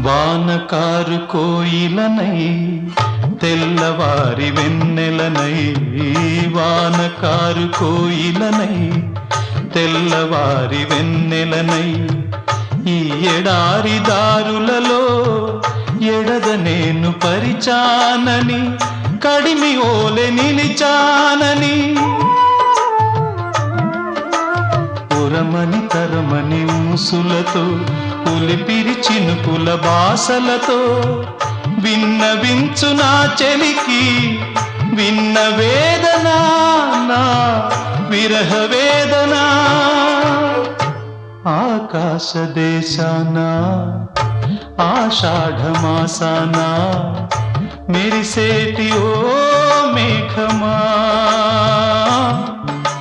వానకారు కోయిలనై తెల్లవారి వెన్నెలనై, వానకారు కోయిలనై తెల్లవారి వెన్నెలనై, ఈ ఎడారి దారులలో ఎడద నేను పరిచానని, కడిమి ఓలె నిలిచానని, ఉరమని తరమని ఊసులతో ఉలిపిరి చినుకుల బాసలతో విన్నవించు నా చెలికి విన్న వేదన, నా విరహ వేదన. ఆకాశ దేశాన ఆషాఢమాసాన మెరిసేటి ఓ మేఘమా.